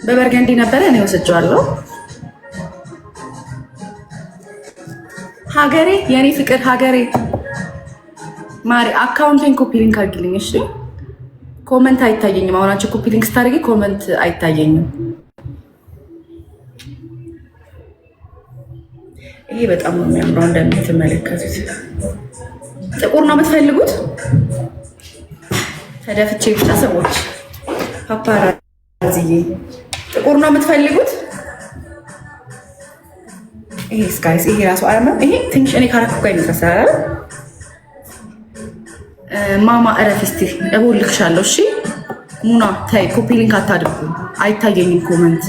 በበርገንዲ ነበረ እኔ ወስጄዋለሁ። ሀገሬ የኔ ፍቅር ሀገሬ ማሪ አካውንቴን ኮፒ ሊንክ አድርጊልኝ እሺ። ኮመንት አይታየኝም። አሁን አንቺ ኮፒ ሊንክ ስታደርጊ ኮመንት አይታየኝም። ይሄ በጣም ነው የሚያምረው እንደምትመለከቱት። ጥቁር ነው የምትፈልጉት? ተደፍቼ ብቻ ሰዎች ፓፓራዚዬ ጥቁር ነው የምትፈልጉት? ይሄ ስካይስ ይሄ ራሱ አያምርም? ይሄ ትንሽ እኔ ካረኩ ጋር ይመስላል። ማማ እረፍ እስቲ እቦልክሻለሁ። እሺ ሙና ታይ ኮፒ ሊንክ አታድርጉ። አይታየኝም ኮመንት።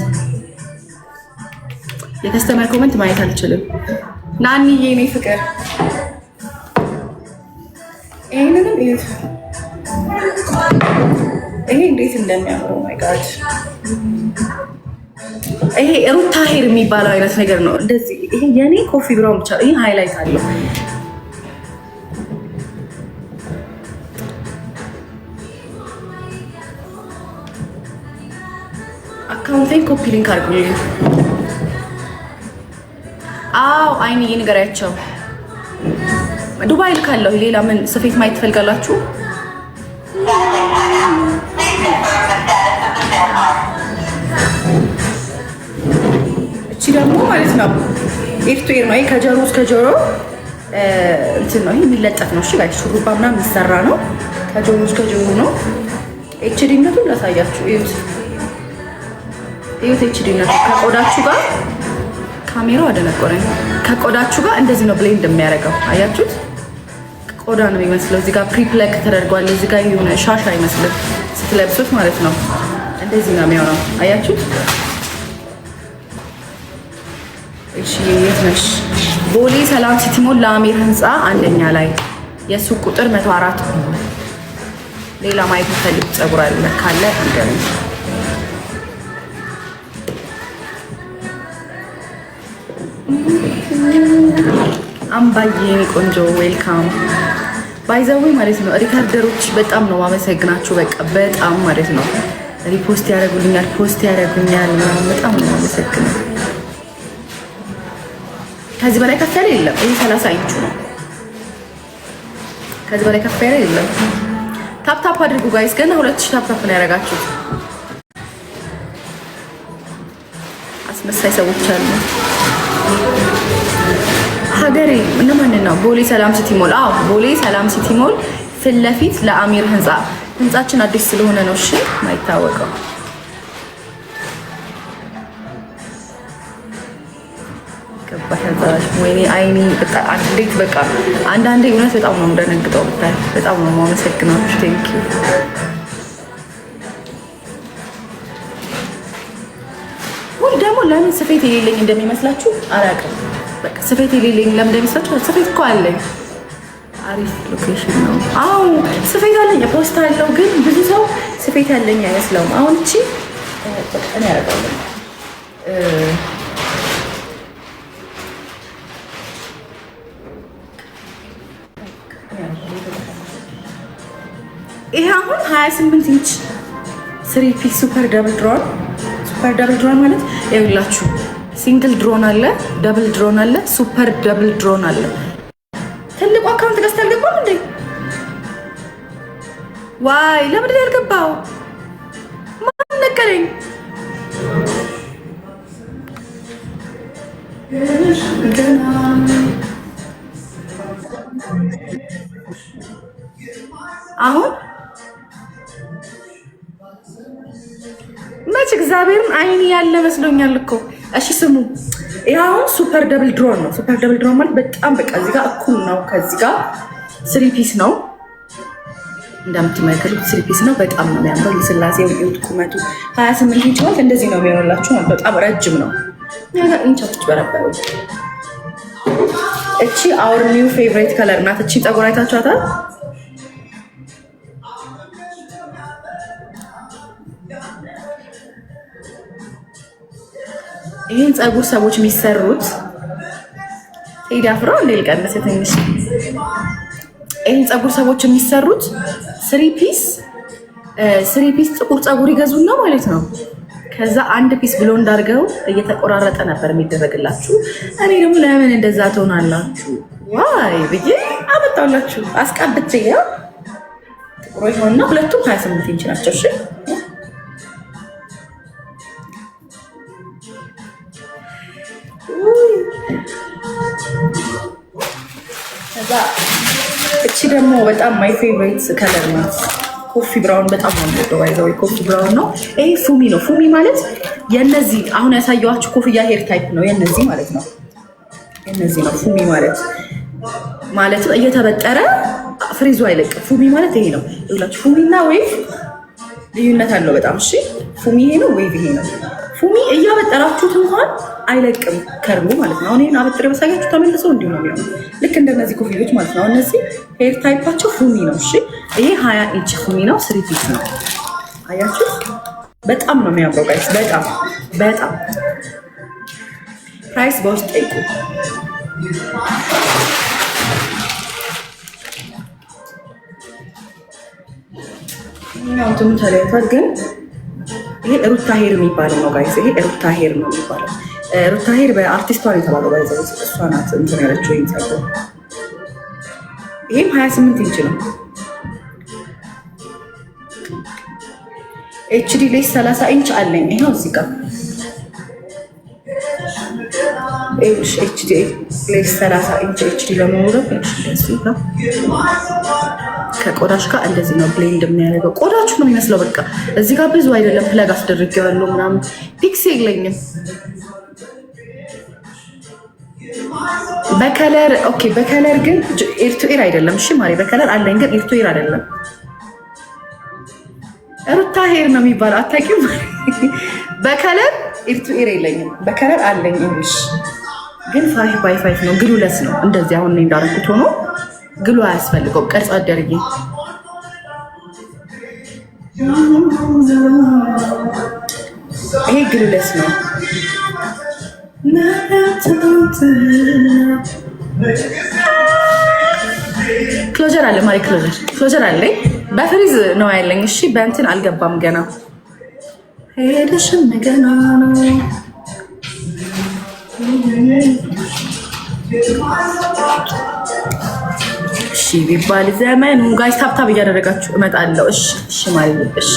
የከስተመር ኮመንት ማየት አልችልም። ናኒዬ የኔ ፍቅር ይሄንንም እዩት። ይሄ እንዴት እንደሚያምረው ማይ ጋድ። ይሄ ሩታ ሄር የሚባለው አይነት ነገር ነው። እንደዚህ ይሄ የኔ ኮፊ ብራውን ብቻ ይሄ ሃይላይት አለው። አካውንቴን ኮፒ ሊንክ አድርጉልኝ። አዎ አይንዬ ንገሪያቸው። ዱባይ ልካለሁ። ሌላ ምን ስፌት ማየት ትፈልጋላችሁ? እቺ ደግሞ ማለት ነው ኤፍቱር ነው። ከጀሮ እስከ ጆሮ እንትን ነው። ይሄ የሚለጠፍ ነው። እሺ ጋር ሹሩባ ምናምን የሚሰራ ነው። ከጆሮ እስከ ጆሮ ነው። ኤችዲነቱን ላሳያችሁ። እዩት እዩት። ኤችዲነቱ ከቆዳችሁ ጋር ካሜራው አደነቆረኝ። ከቆዳችሁ ጋር እንደዚህ ነው ብሌንድ የሚያደርገው። አያችሁት? ቆዳ ነው የሚመስለው። እዚህ ጋር ፕሪፕለክ ተደርጓል። እዚህ ጋር የሆነ ሻሽ አይመስልም ስትለብሱት ማለት ነው። እንደዚህ ነው የሚሆነው። አያችሁት? እሺ የት ነሽ? ቦሌ ሰላም ሲቲ ሞል ለአሚር ህንፃ አንደኛ ላይ የሱቅ ቁጥር 104 ነው። ሌላ ማየት ፈልግ ፀጉር አለ ካለ እንደም አምባዬ ቆንጆ ዌልካም ባይዘዌ ማለት ነው። ሪካርደሮች በጣም ነው ማመሰግናችሁ። በቃ በጣም ማለት ነው ሪፖስት ያደርጉልኛል፣ ፖስት ያደርጉኛል። በጣም ነው ማመሰግነው። ከዚህ በላይ ከፍ ያለ የለም። ይሄ 30 ኢንቹ ነው። ከዚህ በላይ ከፍ ያለ የለም። ታፕ ታፕ አድርጉ ጋይስ። ገና 2000 ታፕ ታፕ ነው ያደረጋችሁት። አስመሳይ ሰዎች አሉ። ሀገሬ እነማን ነው? ቦሌ ሰላም ሲቲ ሞል። አዎ ቦሌ ሰላም ሲቲ ሞል ፊት ለፊት ለአሚር ህንፃ። ህንፃችን አዲስ ስለሆነ ነው እሺ ማይታወቀው። ገባሽ? ወይኔ አይኒ በቃ እንዴት በቃ አንዳንዴ እውነት በጣም ነው እንደነግጠው። ብታይ በጣም ነው የማመሰግነው። ቴንክ ዩ። ወይ ደግሞ ለምን ስፌት የሌለኝ እንደሚመስላችሁ አላውቅም። በቃ ስፌት የሌለኝ ለምን እንደሚመስላችሁ? ስፌት እኮ አለኝ። አሪፍ ሎኬሽን ነው። አዎ ስፌት አለኝ፣ ፖስት አለው። ግን ብዙ ሰው ስፌት ያለኝ አይመስለውም። አሁን እቺ እኔ ያደርጋለሁ ይሄ አሁን 28 ኢንች 3 ፒስ ሱፐር ደብል ድሮን። ሱፐር ደብል ድሮን ማለት ይኸውላችሁ ሲንግል ድሮን አለ፣ ደብል ድሮን አለ፣ ሱፐር ደብል ድሮን አለ። ትልቁ አካውንት ገዝተህ አልገባም እንዴ? ዋይ ለምን ያልገባው? ማን ነገረኝ? አሁን መች እግዚአብሔርን አይን ያለ መስሎኛል እኮ። እሺ ስሙ፣ ይሄ አሁን ሱፐር ደብል ድሮን ነው። ሱፐር ደብል ድሮን ማለት በጣም በቃ እዚህ ጋር እኩል ነው። ከዚህ ጋር 3 ፒስ ነው እንደምትመለከቱት፣ 3 ፒስ ነው። በጣም ነው የሚያምረው። ለስላሴው ይሁት ቁመቱ 28 ኢንች ማለት እንደዚህ ነው የሚሆንላችሁ ማለት በጣም ረጅም ነው። ያጋ ኢንቻች በረበረው። እቺ አወር ኒው ፌቨሪት ከለር ናት። እቺ ፀጉር አይታችኋታል? ይሄን ፀጉር ሰዎች የሚሰሩት ቴዲ አፍሮ እንደ ልቀንስ ትንሽ። ይሄን ፀጉር ሰዎች የሚሰሩት 3 ፒስ ጥቁር ፀጉር ይገዙና ማለት ነው። ከዛ አንድ ፒስ ብሎ እንዳርገው እየተቆራረጠ ነበር የሚደረግላችሁ። እኔ ደግሞ ለምን እንደዛ ትሆናላችሁ ዋይ ብዬ አመጣላችሁ አስቀብቼ። ያው ጥቁር ይሆንና ሁለቱም 28 ኢንች ናቸው። እሺ ከዛ እቺ ደግሞ በጣም ማይ ፌቨሪት ከለር ናት። ኮፊ ብራውን በጣም ነው የምወደው። ባይዘው ኮፊ ብራውን ነው። ይሄ ፉሚ ነው። ፉሚ ማለት የነዚህ አሁን ያሳየኋችሁ ኮፍያ ሄር ታይፕ ነው የነዚህ ማለት ነው። የነዚህ ነው ፉሚ ማለት እየተበጠረ ፍሪዙ አይለቅም። ፉሚ ማለት ይሄ ነው። ይኸውላችሁ ፉሚና ዌቭ ልዩነት አለው በጣም። እሺ ፉሚ ይሄ ነው፣ ዌቭ ይሄ ነው። ፉሚ እያበጠራችሁት እንኳን አይለቅም ከርሉ ማለት ነው። አሁን ይሄን አበጥሬ በሳያችሁ ተመልሰው እንዲሁ ነው የሚሆነው። ልክ እንደነዚህ ኮፍያዎች ማለት ነው። እነዚህ ሄር ታይፓቸው ፉሚ ነው። እሺ ይሄ 20 ኢንች ፉሚ ነው። 3 ፒስ ነው። አያችሁ በጣም ነው የሚያምረው ጋይስ። በጣም ፕራይስ በውስጥ ጠይቁ። እንትኑ ተለያይቷል ግን ይሄ ሩታ ሄር የሚባለው ነው ጋይስ። ይሄ ሩታ ሄር ነው የሚባለው። ሩታ ሄር በአርቲስቷ ነው የተባለው። ባይዘው እሷ ናት እንትን ያለችው። ይሄም 28 ኢንች ነው። ኤችዲ ሌስ 30 ኢንች አለኝ። ይሄው እዚህ ጋር ኤችዲ ሌስ 30 ኢንች ኤችዲ ለመውረድ እንደዚህ ነው። ከቆዳሽ ጋር እንደዚህ ነው ብሌንድ የሚያደርገው። ቆዳችሁ ነው የሚመስለው። በቃ እዚህ ጋር ብዙ አይደለም ፕለግ አስደርጌዋለሁ ምናምን። ፒክስ የለኝም በከለር ኦኬ። በከለር ግን ኤርቱኤር አይደለም። እሺ ማሪ በከለር አለኝ ግን ኤርቱኤር አይደለም። ሩታ ሄር ነው የሚባለው። አታውቂውም? በከለር ኤርቱኤር የለኝም። በከለር አለኝ እንግሊሽ ግን 5x5 ነው። ግሉለስ ነው። እንደዚህ አሁን እኔ እንዳደረኩት ሆኖ ግሉ አያስፈልገውም። ቅርጽ አደርጊ። ይሄ ግሉለስ ነው። ክሎጀር አለ ማሪ ክሎጀር አለኝ። በፍሪዝ ነው ያለኝ። እሺ በእንትን አልገባም ገና። ሄደሽም ገና ነው። እሺ ቢባል ዘመኑ ጋይስ ታብታብ እያደረጋችሁ እመጣለሁ። እሺ ማለት እሺ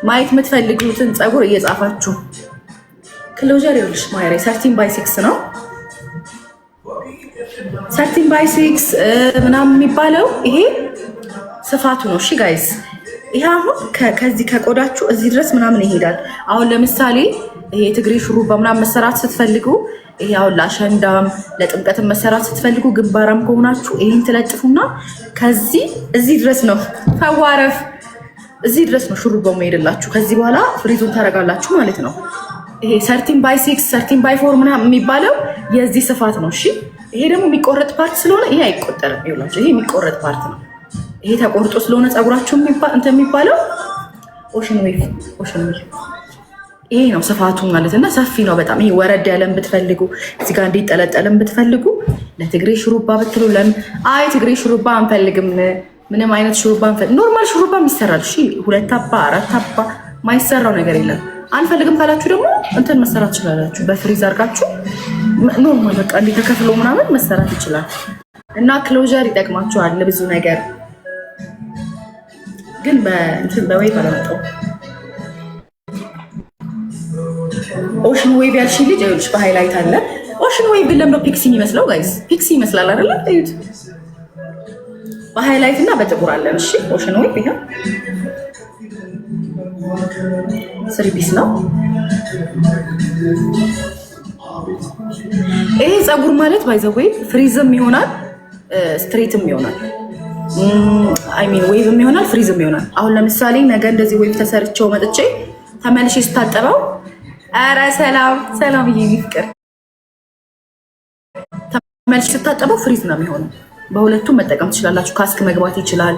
ማየት የምትፈልጉትን ፀጉር እየጻፋችሁ ክሎጀር ይኸውልሽ ማይሬ 13x6 ነው። 13x6 ምናምን የሚባለው ይሄ ስፋቱ ነው። እሺ ጋይስ ይሄ አሁን ከዚህ ከቆዳችሁ እዚህ ድረስ ምናምን ይሄዳል። አሁን ለምሳሌ ይሄ ትግሬ ሹሩባ ምናምን መሰራት ስትፈልጉ ይሄ አሁን ለአሸንዳም ለጥምቀትም መሰራት ስትፈልጉ ግንባራም ከሆናችሁ ይሄን ትለጥፉና ከዚህ እዚህ ድረስ ነው ፈዋረፍ እዚህ ድረስ ነው ሹሩባው መሄድላችሁ። ከዚህ በኋላ ፍሪዙን ታረጋላችሁ ማለት ነው። ይሄ 13x6 13x4 ምናምን የሚባለው የዚህ ስፋት ነው። እሺ ይሄ ደግሞ የሚቆረጥ ፓርት ስለሆነ ይሄ አይቆጠርም። ይኸውላችሁ ይሄ የሚቆረጥ ፓርት ነው። ይሄ ተቆርጦ ስለሆነ ፀጉራችሁ እንትን የሚባለው ኦሽን ዌቭ ይሄ ነው ስፋቱ ማለት እና ሰፊ ነው በጣም። ይሄ ወረድ ያለን ብትፈልጉ እዚህ ጋር እንዲጠለጠልን ብትፈልጉ ለትግሬ ሹሩባ ብትሉ አይ ትግሬ ሹሩባ አንፈልግም፣ ምንም አይነት ሹሩባ ኖርማል ሹሩባ ይሰራል። እሺ 2 አባ 4 አባ ማይሰራው ነገር የለም። አንፈልግም ካላችሁ ደግሞ እንትን መሰራት ትችላላችሁ። በፍሪዝ አድርጋችሁ ኖርማል በቃ እንዲህ ተከፍሎ ምናምን መሰራት ይችላል። እና ክሎጀር ይጠቅማችኋል ለብዙ ነገር። ግን በእንትን በዌቭ አላመጣሁም። ኦሽን ዌቭ ያልሽ ልጅ አይልሽ በሃይላይት አለ። ኦሽን ዌቭ ግን ለምዶ ፒክሲ የሚመስለው ጋይስ ፒክሲ ይመስላል አይደል? እዩት። በሃይላይት እና በጥቁር አለ። እሺ ኦሽን ዌቭ ይሄ 3 ፒስ ነው። ይሄ ፀጉር ማለት ባይ ዘ ዌይ ፍሪዝም ይሆናል ስትሬትም ይሆናል። አይ ሚን ዌቭም ይሆናል ፍሪዝም ይሆናል። አሁን ለምሳሌ ነገ እንደዚህ ዌቭ ተሰርቼው መጥቼ ተመልሼ ስታጠበው አረ ሰላም ይሄ ፍቅር ተመልሼ ስታጠበው ፍሪዝ ነው የሚሆነው። በሁለቱም መጠቀም ትችላላችሁ። ካስክ መግባት ይችላል።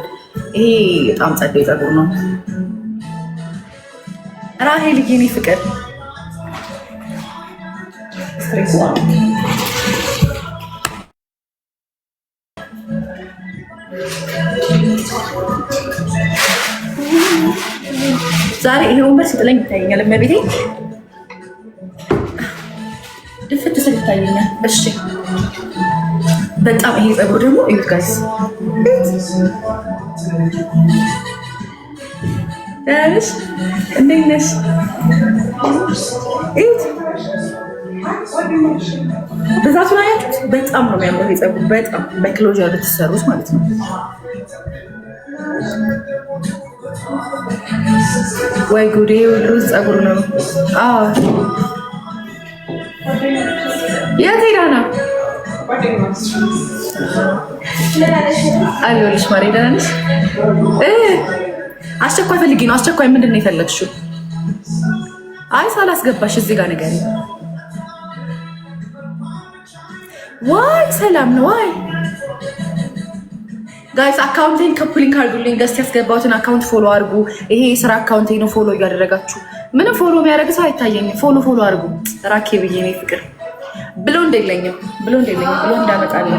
ይሄ በጣም ጸደይ ፀጉር ነው። ራሄል ይሄ ፍቅር ዛሬ ይሄ ወንበር ሲጥለኝ ይታየኛል። እመቤቴ ድፍት ስል ይታየኛል። እሺ በጣም ይሄ ፀጉር ደግሞ እዩት ጋይስ፣ ያለሽ እንዴት ነሽ? እዩት ብዛቱን አያችሁት? በጣም ነው የሚያምረው ፀጉር፣ በጣም በክሎዥር ልትሰሩት ማለት ነው። ወይ ጉዴ! ሩዝ ፀጉር ነው። አዎ የት ሄዳ ነው? አለሁልሽ ማሬ፣ ደህና ነሽ? አስቸኳይ ፈልጌ ነው። አስቸኳይ ምንድን ነው የፈለግሽው? አይ ሳላስገባሽ እዚህ ጋር ነገር ዋይ ሰላም ነው። ዋይ ጋይስ አካውንቴን ከፕሊንክ አድርጉልኝ። ገስት ያስገባሁትን አካውንት ፎሎ አድርጉ። ይሄ የስራ አካውንቴ ነው። ፎሎ እያደረጋችሁ ምንም ፎሎ የሚያደርግ ሰው አይታየኝም። ፎሎ አድርጉ። ራኬ ብዬ ነው ፍቅር ብሎ እንደሌለኝም ብሎ እንዳመጣልኝ